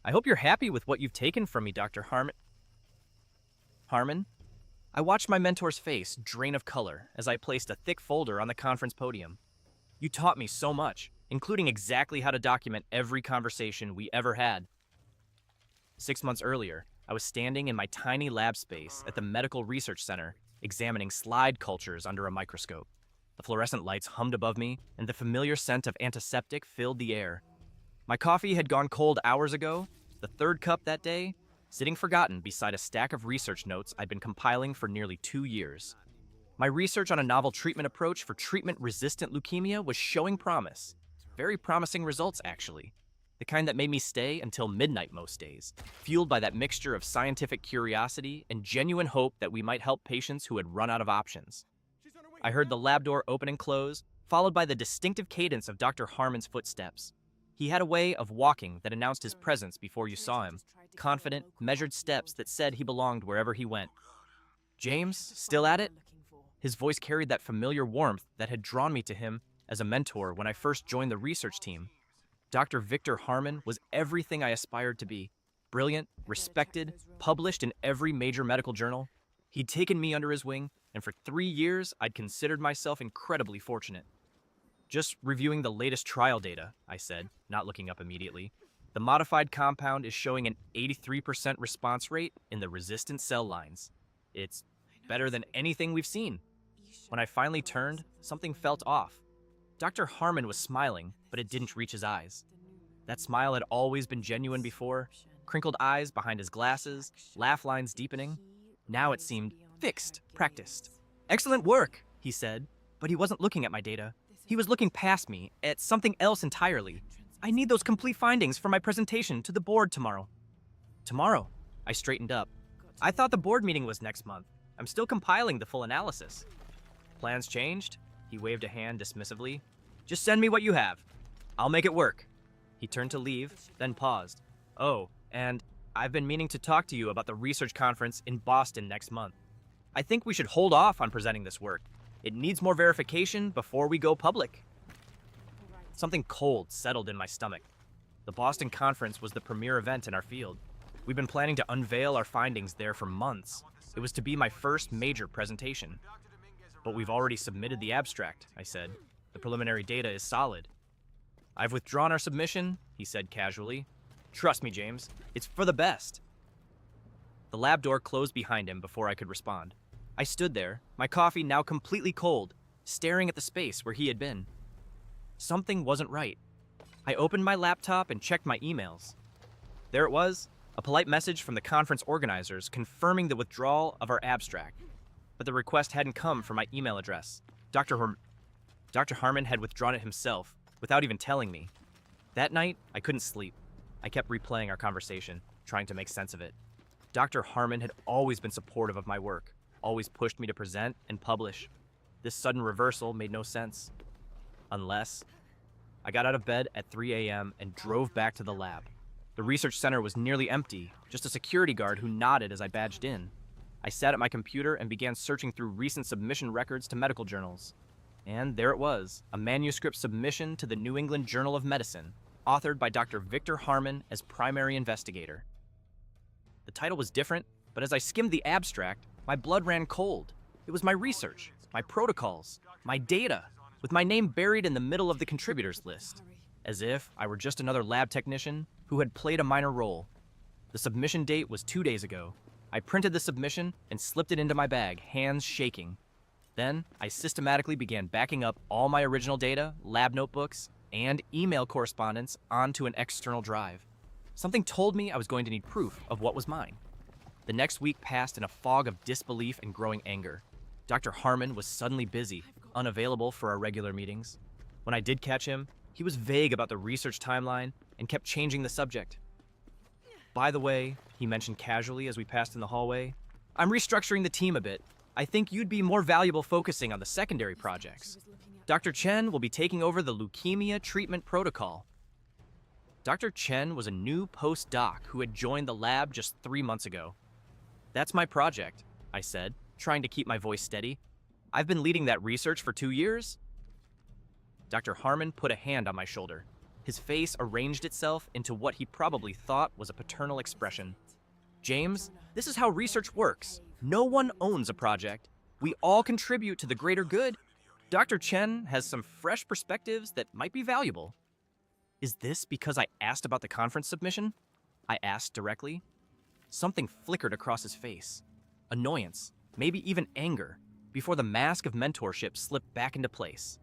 I hope you're happy with what you've taken from me, Dr. Harmon? I watched my mentor's face drain of color as I placed a thick folder on the conference podium. You taught me so much, including exactly how to document every conversation we ever had. 6 months earlier, I was standing in my tiny lab space at the Medical Research Center, examining slide cultures under a microscope. The fluorescent lights hummed above me, and the familiar scent of antiseptic filled the air. My coffee had gone cold hours ago, the third cup that day, sitting forgotten beside a stack of research notes I'd been compiling for nearly 2 years. My research on a novel treatment approach for treatment-resistant leukemia was showing promise. Very promising results, actually. The kind that made me stay until midnight most days, fueled by that mixture of scientific curiosity and genuine hope that we might help patients who had run out of options. I heard the lab door open and close, followed by the distinctive cadence of Dr. Harmon's footsteps. He had a way of walking that announced his presence before you saw him, confident, measured steps that said he belonged wherever he went. James, still at it? His voice carried that familiar warmth that had drawn me to him as a mentor when I first joined the research team. Dr. Victor Harmon was everything I aspired to be. Brilliant, respected, published in every major medical journal. He'd taken me under his wing, and for 3 years, I'd considered myself incredibly fortunate. Just reviewing the latest trial data, I said, not looking up immediately. The modified compound is showing an 83% response rate in the resistant cell lines. It's better than anything we've seen. When I finally turned, something felt off. Dr. Harmon was smiling, but it didn't reach his eyes. That smile had always been genuine before, crinkled eyes behind his glasses, laugh lines deepening. Now it seemed fixed, practiced. Excellent work, he said, but he wasn't looking at my data. He was looking past me, at something else entirely. I need those complete findings for my presentation to the board tomorrow. Tomorrow? I straightened up. I thought the board meeting was next month. I'm still compiling the full analysis. Plans changed? He waved a hand dismissively. Just send me what you have. I'll make it work. He turned to leave, then paused. Oh, and I've been meaning to talk to you about the research conference in Boston next month. I think we should hold off on presenting this work. It needs more verification before we go public. Something cold settled in my stomach. The Boston conference was the premier event in our field. We've been planning to unveil our findings there for months. It was to be my first major presentation. But we've already submitted the abstract, I said. The preliminary data is solid. I've withdrawn our submission, he said casually. Trust me, James, it's for the best. The lab door closed behind him before I could respond. I stood there, my coffee now completely cold, staring at the space where he had been. Something wasn't right. I opened my laptop and checked my emails. There it was, a polite message from the conference organizers confirming the withdrawal of our abstract. But the request hadn't come from my email address. Dr. Harmon had withdrawn it himself, without even telling me. That night, I couldn't sleep. I kept replaying our conversation, trying to make sense of it. Dr. Harmon had always been supportive of my work, always pushed me to present and publish. This sudden reversal made no sense. Unless... I got out of bed at 3 a.m. and drove back to the lab. The research center was nearly empty, just a security guard who nodded as I badged in. I sat at my computer and began searching through recent submission records to medical journals. And there it was, a manuscript submission to the New England Journal of Medicine, authored by Dr. Victor Harmon as primary investigator. The title was different, but as I skimmed the abstract, my blood ran cold. It was my research, my protocols, my data, with my name buried in the middle of the contributors list, as if I were just another lab technician who had played a minor role. The submission date was 2 days ago. I printed the submission and slipped it into my bag, hands shaking. Then, I systematically began backing up all my original data, lab notebooks, and email correspondence onto an external drive. Something told me I was going to need proof of what was mine. The next week passed in a fog of disbelief and growing anger. Dr. Harmon was suddenly busy, unavailable for our regular meetings. When I did catch him, he was vague about the research timeline and kept changing the subject. By the way, he mentioned casually as we passed in the hallway, I'm restructuring the team a bit. I think you'd be more valuable focusing on the secondary projects. Dr. Chen will be taking over the leukemia treatment protocol. Dr. Chen was a new postdoc who had joined the lab just 3 months ago. That's my project, I said, trying to keep my voice steady. I've been leading that research for 2 years. Dr. Harmon put a hand on my shoulder. His face arranged itself into what he probably thought was a paternal expression. James, this is how research works. No one owns a project. We all contribute to the greater good. Dr. Chen has some fresh perspectives that might be valuable. Is this because I asked about the conference submission? I asked directly. Something flickered across his face. Annoyance, maybe even anger, before the mask of mentorship slipped back into place.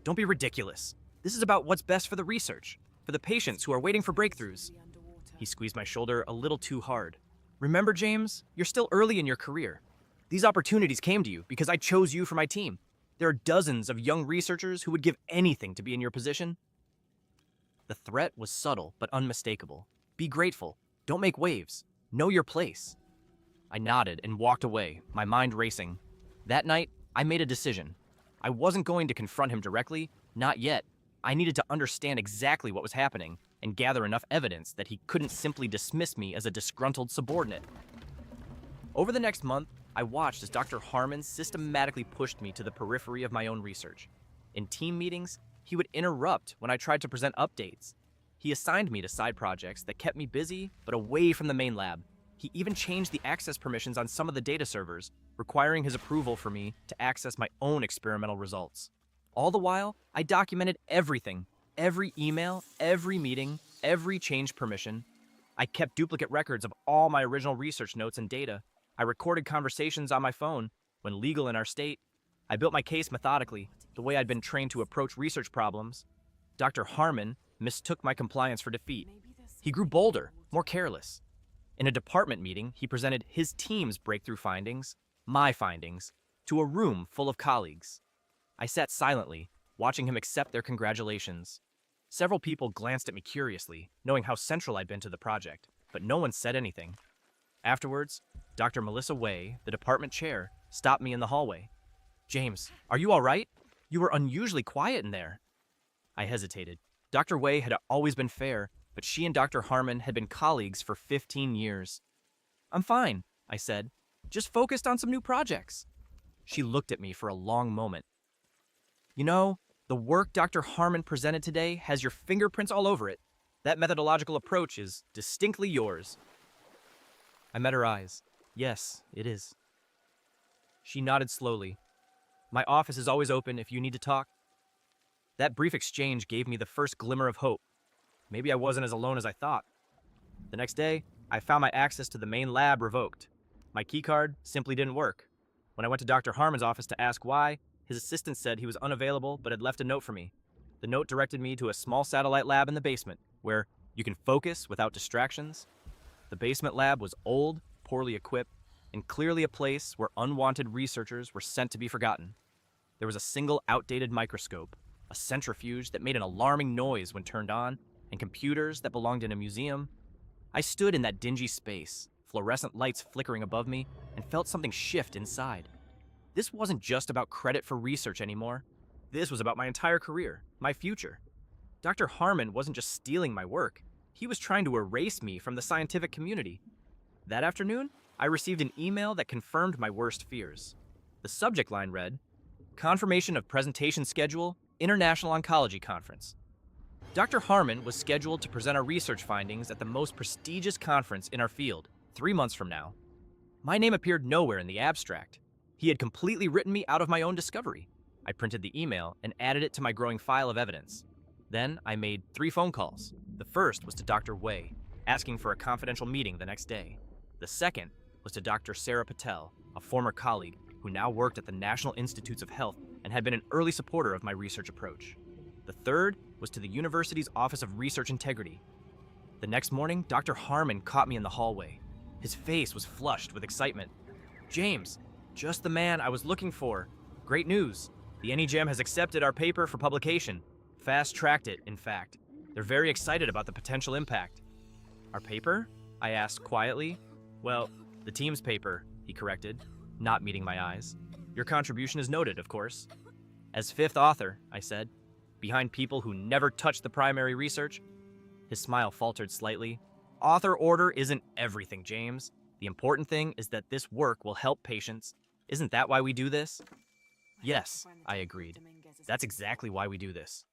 Don't be ridiculous. This is about what's best for the research, for the patients who are waiting for breakthroughs. He squeezed my shoulder a little too hard. Remember, James, you're still early in your career. These opportunities came to you because I chose you for my team. There are dozens of young researchers who would give anything to be in your position. The threat was subtle but unmistakable. Be grateful. Don't make waves. Know your place. I nodded and walked away, my mind racing. That night, I made a decision. I wasn't going to confront him directly, not yet. I needed to understand exactly what was happening and gather enough evidence that he couldn't simply dismiss me as a disgruntled subordinate. Over the next month, I watched as Dr. Harmon systematically pushed me to the periphery of my own research. In team meetings, he would interrupt when I tried to present updates. He assigned me to side projects that kept me busy, but away from the main lab. He even changed the access permissions on some of the data servers, requiring his approval for me to access my own experimental results. All the while, I documented everything, every email, every meeting, every change permission. I kept duplicate records of all my original research notes and data. I recorded conversations on my phone when legal in our state. I built my case methodically, the way I'd been trained to approach research problems. Dr. Harmon mistook my compliance for defeat. He grew bolder, more careless. In a department meeting, he presented his team's breakthrough findings, my findings, to a room full of colleagues. I sat silently, watching him accept their congratulations. Several people glanced at me curiously, knowing how central I'd been to the project, but no one said anything. Afterwards, Dr. Melissa Wei, the department chair, stopped me in the hallway. "James, are you all right? You were unusually quiet in there." I hesitated. Dr. Wei had always been fair, but she and Dr. Harmon had been colleagues for 15 years. "I'm fine," I said. "Just focused on some new projects." She looked at me for a long moment. "You know, the work Dr. Harmon presented today has your fingerprints all over it. That methodological approach is distinctly yours." I met her eyes. "Yes, it is." She nodded slowly. "My office is always open if you need to talk." That brief exchange gave me the first glimmer of hope. Maybe I wasn't as alone as I thought. The next day, I found my access to the main lab revoked. My keycard simply didn't work. When I went to Dr. Harmon's office to ask why, his assistant said he was unavailable but had left a note for me. The note directed me to a small satellite lab in the basement, where you can focus without distractions. The basement lab was old, poorly equipped, and clearly a place where unwanted researchers were sent to be forgotten. There was a single outdated microscope, a centrifuge that made an alarming noise when turned on, and computers that belonged in a museum. I stood in that dingy space, fluorescent lights flickering above me, and felt something shift inside. This wasn't just about credit for research anymore. This was about my entire career, my future. Dr. Harmon wasn't just stealing my work. He was trying to erase me from the scientific community. That afternoon, I received an email that confirmed my worst fears. The subject line read, "Confirmation of presentation schedule, International Oncology Conference." Dr. Harmon was scheduled to present our research findings at the most prestigious conference in our field, 3 months from now. My name appeared nowhere in the abstract. He had completely written me out of my own discovery. I printed the email and added it to my growing file of evidence. Then I made 3 phone calls. The first was to Dr. Wei, asking for a confidential meeting the next day. The second was to Dr. Sarah Patel, a former colleague who now worked at the National Institutes of Health and had been an early supporter of my research approach. The third was to the university's Office of Research Integrity. The next morning, Dr. Harmon caught me in the hallway. His face was flushed with excitement. "James, just the man I was looking for. Great news. The NEJM has accepted our paper for publication. Fast-tracked it, in fact. They're very excited about the potential impact." "Our paper?" I asked quietly. "Well, the team's paper," he corrected, not meeting my eyes. "Your contribution is noted, of course." "As 5th author," I said, "behind people who never touched the primary research." His smile faltered slightly. "Author order isn't everything, James. The important thing is that this work will help patients. Isn't that why we do this?" "Yes," I agreed. "That's exactly why we do this."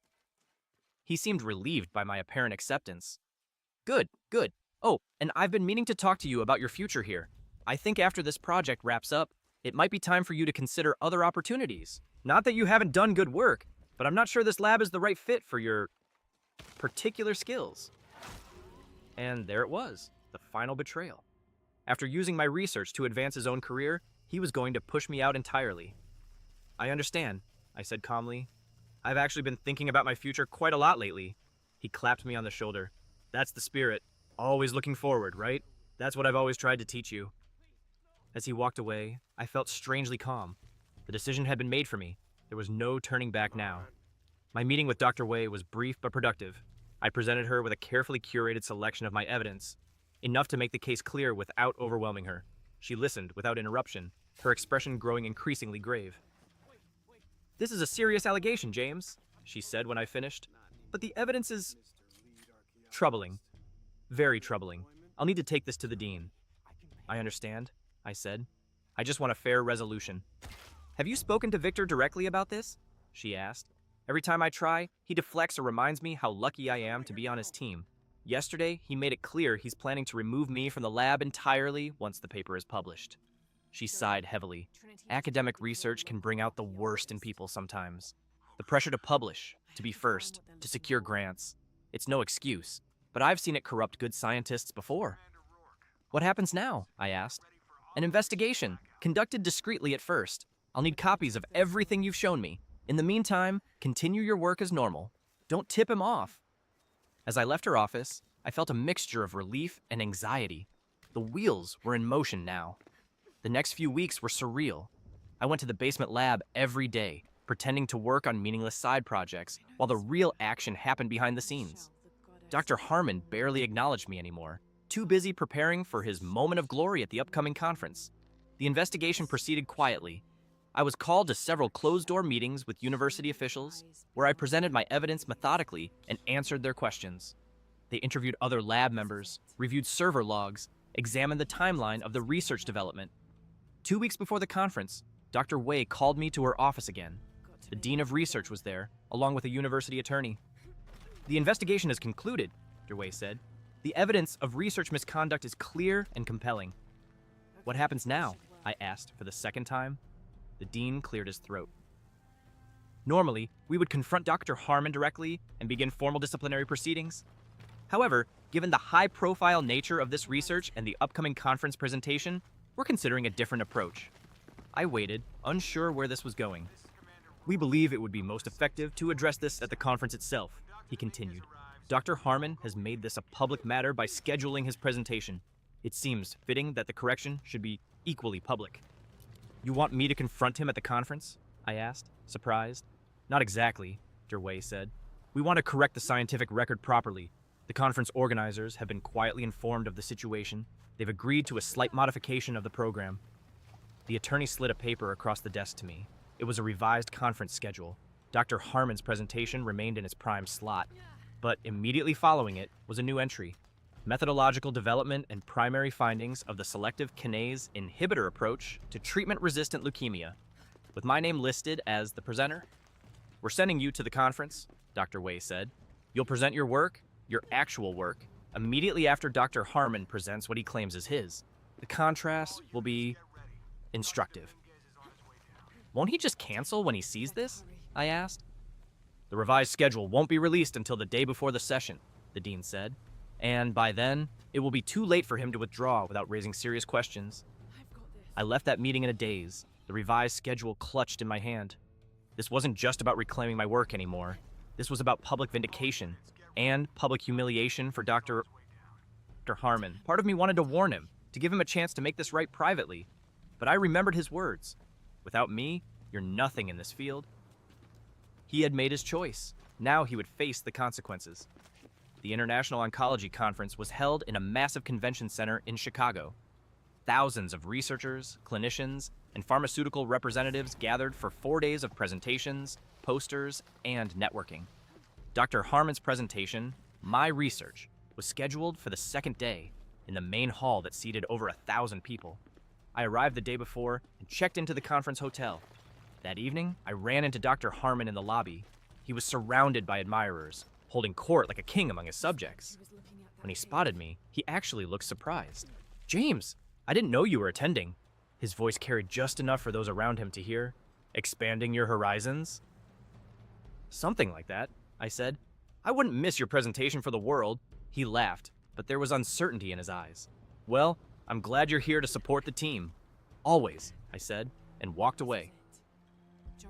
He seemed relieved by my apparent acceptance. Good, good. Oh, and I've been meaning to talk to you about your future here. I think after this project wraps up, it might be time for you to consider other opportunities. Not that you haven't done good work, but I'm not sure this lab is the right fit for your particular skills. And there it was, the final betrayal. After using my research to advance his own career, he was going to push me out entirely. I understand, I said calmly. I've actually been thinking about my future quite a lot lately. He clapped me on the shoulder. That's the spirit. Always looking forward, right? That's what I've always tried to teach you. As he walked away, I felt strangely calm. The decision had been made for me. There was no turning back now. My meeting with Dr. Wei was brief but productive. I presented her with a carefully curated selection of my evidence, enough to make the case clear without overwhelming her. She listened without interruption, her expression growing increasingly grave. This is a serious allegation, James, she said when I finished. But the evidence is troubling. Very troubling. I'll need to take this to the dean. I understand, I said. I just want a fair resolution. Have you spoken to Victor directly about this? She asked. Every time I try, he deflects or reminds me how lucky I am to be on his team. Yesterday, he made it clear he's planning to remove me from the lab entirely once the paper is published. She sighed heavily. Academic research can bring out the worst in people sometimes. The pressure to publish, to be first, to secure grants. It's no excuse, but I've seen it corrupt good scientists before. What happens now? I asked. An investigation, conducted discreetly at first. I'll need copies of everything you've shown me. In the meantime, continue your work as normal. Don't tip him off. As I left her office, I felt a mixture of relief and anxiety. The wheels were in motion now. The next few weeks were surreal. I went to the basement lab every day, pretending to work on meaningless side projects, while the real action happened behind the scenes. Dr. Harmon barely acknowledged me anymore, too busy preparing for his moment of glory at the upcoming conference. The investigation proceeded quietly. I was called to several closed-door meetings with university officials, where I presented my evidence methodically and answered their questions. They interviewed other lab members, reviewed server logs, examined the timeline of the research development. 2 weeks before the conference, Dr. Wei called me to her office again. The dean of research was there, along with a university attorney. The investigation is concluded, Dr. Wei said. The evidence of research misconduct is clear and compelling. What happens now? I asked for the second time. The dean cleared his throat. Normally, we would confront Dr. Harmon directly and begin formal disciplinary proceedings. However, given the high-profile nature of this research and the upcoming conference presentation, we're considering a different approach. I waited, unsure where this was going. We believe it would be most effective to address this at the conference itself, he continued. Dr. Harmon has made this a public matter by scheduling his presentation. It seems fitting that the correction should be equally public. You want me to confront him at the conference? I asked, surprised. Not exactly, Dr. Wei said. We want to correct the scientific record properly. The conference organizers have been quietly informed of the situation. They've agreed to a slight modification of the program. The attorney slid a paper across the desk to me. It was a revised conference schedule. Dr. Harmon's presentation remained in its prime slot, but immediately following it was a new entry. Methodological development and primary findings of the selective kinase inhibitor approach to treatment-resistant leukemia, with my name listed as the presenter. We're sending you to the conference, Dr. Wei said. You'll present your work, your actual work, immediately after Dr. Harmon presents what he claims is his. The contrast will be instructive. Won't he just cancel when he sees this? I asked. The revised schedule won't be released until the day before the session, the dean said. And by then, it will be too late for him to withdraw without raising serious questions. I left that meeting in a daze, the revised schedule clutched in my hand. This wasn't just about reclaiming my work anymore. This was about public vindication and public humiliation for Dr. Harmon. Part of me wanted to warn him, to give him a chance to make this right privately. But I remembered his words. Without me, you're nothing in this field. He had made his choice. Now he would face the consequences. The International Oncology Conference was held in a massive convention center in Chicago. Thousands of researchers, clinicians, and pharmaceutical representatives gathered for 4 days of presentations, posters, and networking. Dr. Harmon's presentation, My Research, was scheduled for the second day in the main hall that seated over 1,000 people. I arrived the day before and checked into the conference hotel. That evening, I ran into Dr. Harmon in the lobby. He was surrounded by admirers. holding court like a king among his subjects. When he spotted me, he actually looked surprised. "James, I didn't know you were attending." His voice carried just enough for those around him to hear. "Expanding your horizons?" "Something like that," I said. "I wouldn't miss your presentation for the world." He laughed, but there was uncertainty in his eyes. "Well, I'm glad you're here to support the team." "Always," I said, and walked away.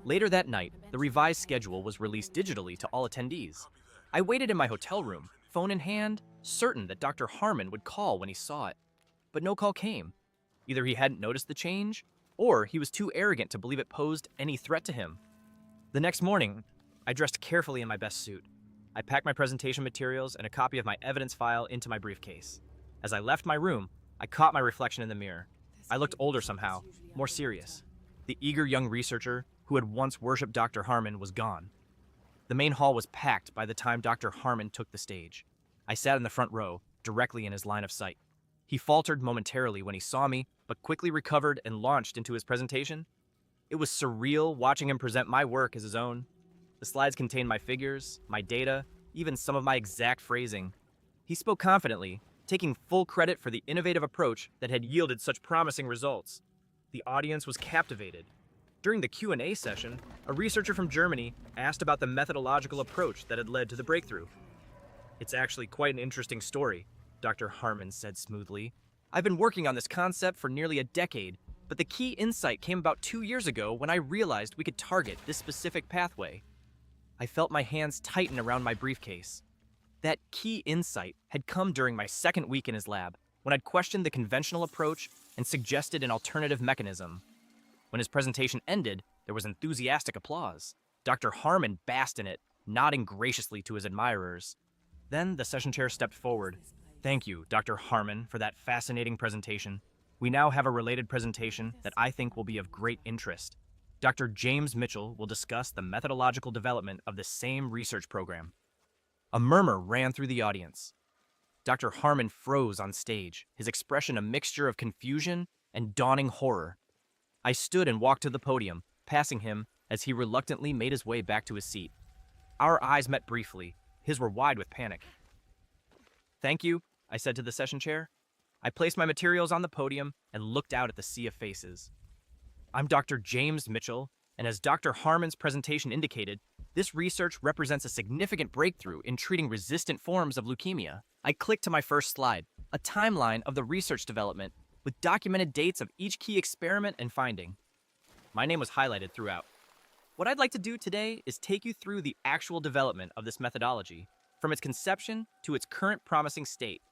Later that night, the revised schedule was released digitally to all attendees. I waited in my hotel room, phone in hand, certain that Dr. Harmon would call when he saw it. But no call came. Either he hadn't noticed the change, or he was too arrogant to believe it posed any threat to him. The next morning, I dressed carefully in my best suit. I packed my presentation materials and a copy of my evidence file into my briefcase. As I left my room, I caught my reflection in the mirror. I looked older somehow, more serious. The eager young researcher who had once worshipped Dr. Harmon was gone. The main hall was packed by the time Dr. Harmon took the stage. I sat in the front row, directly in his line of sight. He faltered momentarily when he saw me, but quickly recovered and launched into his presentation. It was surreal watching him present my work as his own. The slides contained my figures, my data, even some of my exact phrasing. He spoke confidently, taking full credit for the innovative approach that had yielded such promising results. The audience was captivated. During the Q&A session, a researcher from Germany asked about the methodological approach that had led to the breakthrough. "It's actually quite an interesting story," Dr. Harmon said smoothly. "I've been working on this concept for nearly a decade, but the key insight came about 2 years ago when I realized we could target this specific pathway." I felt my hands tighten around my briefcase. That key insight had come during my second week in his lab, when I'd questioned the conventional approach and suggested an alternative mechanism. When his presentation ended, there was enthusiastic applause. Dr. Harmon basked in it, nodding graciously to his admirers. Then the session chair stepped forward. "Thank you, Dr. Harmon, for that fascinating presentation. We now have a related presentation that I think will be of great interest. Dr. James Mitchell will discuss the methodological development of the same research program." A murmur ran through the audience. Dr. Harmon froze on stage, his expression a mixture of confusion and dawning horror. I stood and walked to the podium, passing him as he reluctantly made his way back to his seat. Our eyes met briefly. His were wide with panic. "Thank you," I said to the session chair. I placed my materials on the podium and looked out at the sea of faces. "I'm Dr. James Mitchell, and as Dr. Harmon's presentation indicated, this research represents a significant breakthrough in treating resistant forms of leukemia." I clicked to my first slide, a timeline of the research development with documented dates of each key experiment and finding. My name was highlighted throughout. What I'd like to do today is take you through the actual development of this methodology, from its conception to its current promising state.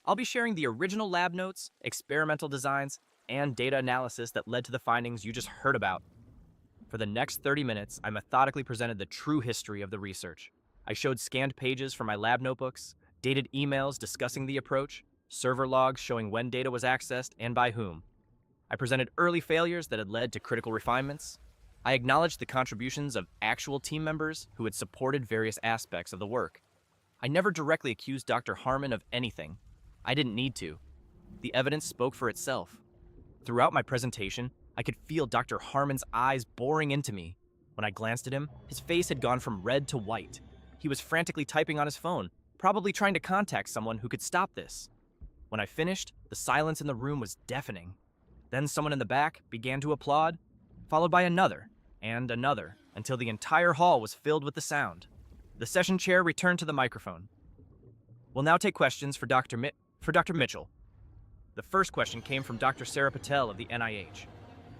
I'll be sharing the original lab notes, experimental designs, and data analysis that led to the findings you just heard about. For the next 30 minutes, I methodically presented the true history of the research. I showed scanned pages from my lab notebooks, dated emails discussing the approach, server logs showing when data was accessed and by whom. I presented early failures that had led to critical refinements. I acknowledged the contributions of actual team members who had supported various aspects of the work. I never directly accused Dr. Harmon of anything. I didn't need to. The evidence spoke for itself. Throughout my presentation, I could feel Dr. Harmon's eyes boring into me. When I glanced at him, his face had gone from red to white. He was frantically typing on his phone, probably trying to contact someone who could stop this. When I finished, the silence in the room was deafening. Then someone in the back began to applaud, followed by another, and another, until the entire hall was filled with the sound. The session chair returned to the microphone. "We'll now take questions for Dr. Mitchell." The first question came from Dr. Sarah Patel of the NIH.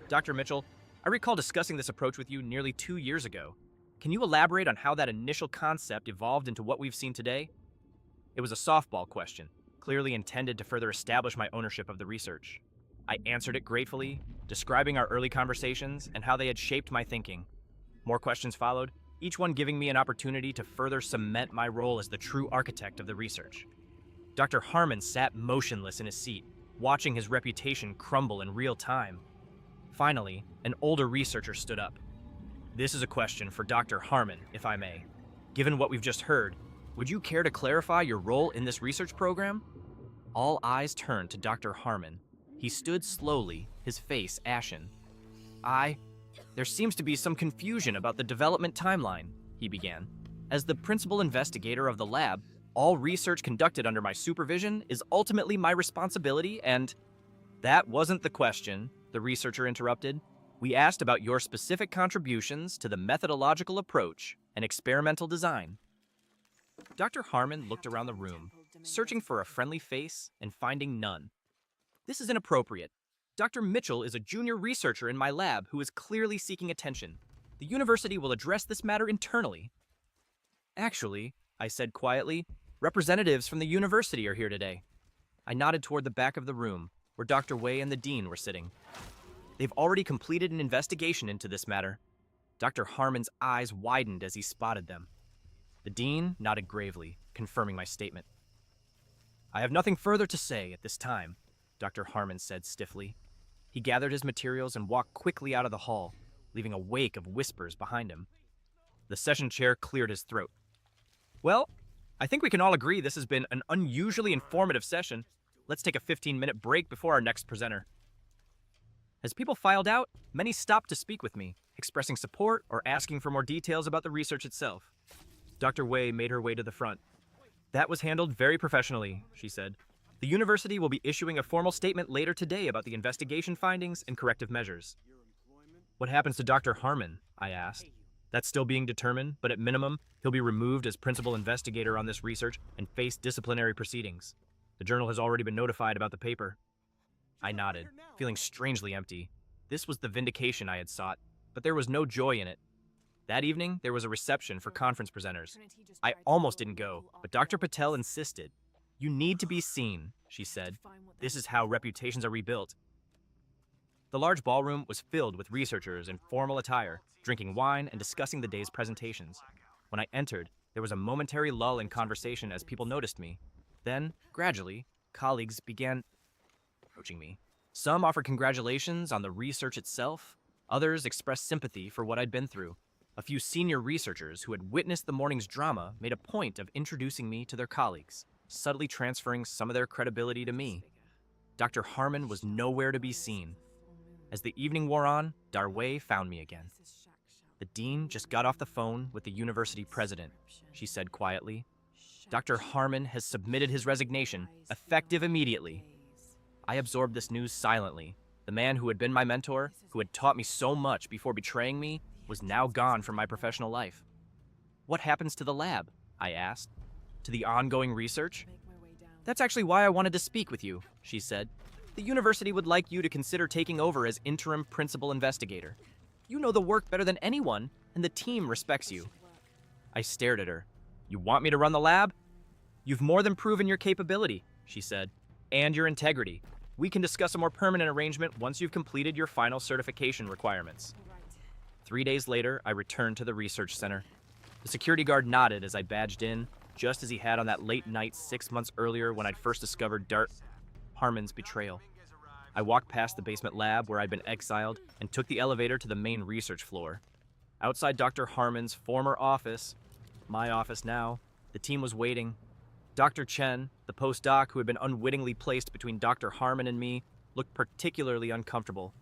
"Dr. Mitchell, I recall discussing this approach with you nearly 2 years ago. Can you elaborate on how that initial concept evolved into what we've seen today?" It was a softball question, clearly intended to further establish my ownership of the research. I answered it gratefully, describing our early conversations and how they had shaped my thinking. More questions followed, each one giving me an opportunity to further cement my role as the true architect of the research. Dr. Harmon sat motionless in his seat, watching his reputation crumble in real time. Finally, an older researcher stood up. "This is a question for Dr. Harmon, if I may. Given what we've just heard, would you care to clarify your role in this research program?" All eyes turned to Dr. Harmon. He stood slowly, his face ashen. There seems to be some confusion about the development timeline," he began. As the principal investigator of the lab, all research conducted under my supervision is ultimately my responsibility, and that wasn't the question, the researcher interrupted. We asked about your specific contributions to the methodological approach and experimental design. Dr. Harmon looked around the room, searching for a friendly face and finding none. This is inappropriate. Dr. Mitchell is a junior researcher in my lab who is clearly seeking attention. The university will address this matter internally. Actually, I said quietly, representatives from the university are here today. I nodded toward the back of the room, where Dr. Wei and the dean were sitting. They've already completed an investigation into this matter. Dr. Harmon's eyes widened as he spotted them. The dean nodded gravely, confirming my statement. I have nothing further to say at this time, Dr. Harmon said stiffly. He gathered his materials and walked quickly out of the hall, leaving a wake of whispers behind him. The session chair cleared his throat. Well, I think we can all agree this has been an unusually informative session. Let's take a 15-minute break before our next presenter. As people filed out, many stopped to speak with me, expressing support or asking for more details about the research itself. Dr. Wei made her way to the front. That was handled very professionally, she said. The university will be issuing a formal statement later today about the investigation findings and corrective measures. What happens to Dr. Harmon? I asked. That's still being determined, but at minimum, he'll be removed as principal investigator on this research and face disciplinary proceedings. The journal has already been notified about the paper. I nodded, feeling strangely empty. This was the vindication I had sought, but there was no joy in it. That evening, there was a reception for conference presenters. I almost didn't go, but Dr. Patel insisted. You need to be seen, she said. This is how reputations are rebuilt. The large ballroom was filled with researchers in formal attire, drinking wine and discussing the day's presentations. When I entered, there was a momentary lull in conversation as people noticed me. Then, gradually, colleagues began approaching me. Some offered congratulations on the research itself. Others expressed sympathy for what I'd been through. A few senior researchers who had witnessed the morning's drama made a point of introducing me to their colleagues, subtly transferring some of their credibility to me. Dr. Harmon was nowhere to be seen. As the evening wore on, Darway found me again. The dean just got off the phone with the university president, she said quietly. Dr. Harmon has submitted his resignation, effective immediately. I absorbed this news silently. The man who had been my mentor, who had taught me so much before betraying me, was now gone from my professional life. What happens to the lab? I asked. To the ongoing research? That's actually why I wanted to speak with you, she said. The university would like you to consider taking over as interim principal investigator. You know the work better than anyone, and the team respects you. I stared at her. You want me to run the lab? You've more than proven your capability, she said, and your integrity. We can discuss a more permanent arrangement once you've completed your final certification requirements. 3 days later, I returned to the research center. The security guard nodded as I badged in, just as he had on that late night 6 months earlier when I'd first discovered Harmon's betrayal. I walked past the basement lab where I'd been exiled and took the elevator to the main research floor. Outside Dr. Harmon's former office, my office now, the team was waiting. Dr. Chen, the postdoc who had been unwittingly placed between Dr. Harmon and me, looked particularly uncomfortable.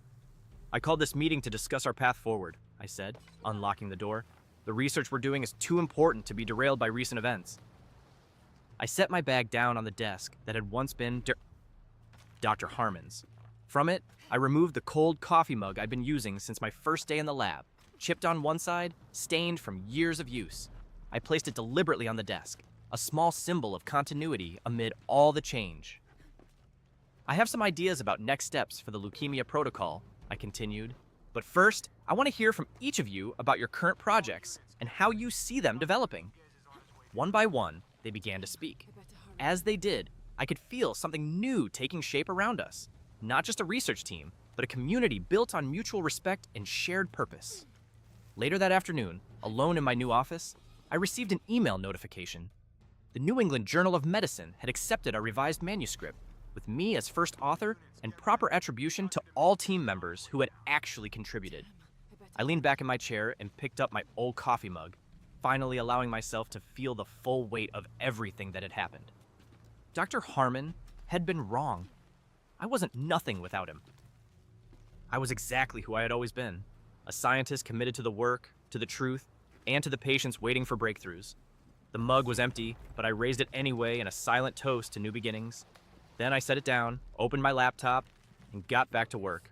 I called this meeting to discuss our path forward, I said, unlocking the door. The research we're doing is too important to be derailed by recent events. I set my bag down on the desk that had once been Dr. Harmon's. From it, I removed the cold coffee mug I'd been using since my first day in the lab, chipped on one side, stained from years of use. I placed it deliberately on the desk, a small symbol of continuity amid all the change. I have some ideas about next steps for the leukemia protocol, I continued. But first, I want to hear from each of you about your current projects and how you see them developing. One by one, they began to speak. As they did, I could feel something new taking shape around us. Not just a research team, but a community built on mutual respect and shared purpose. Later that afternoon, alone in my new office, I received an email notification. The New England Journal of Medicine had accepted our revised manuscript, with me as first author and proper attribution to all team members who had actually contributed. I leaned back in my chair and picked up my old coffee mug, finally allowing myself to feel the full weight of everything that had happened. Dr. Harmon had been wrong. I wasn't nothing without him. I was exactly who I had always been, a scientist committed to the work, to the truth, and to the patients waiting for breakthroughs. The mug was empty, but I raised it anyway in a silent toast to new beginnings. Then I set it down, opened my laptop, and got back to work.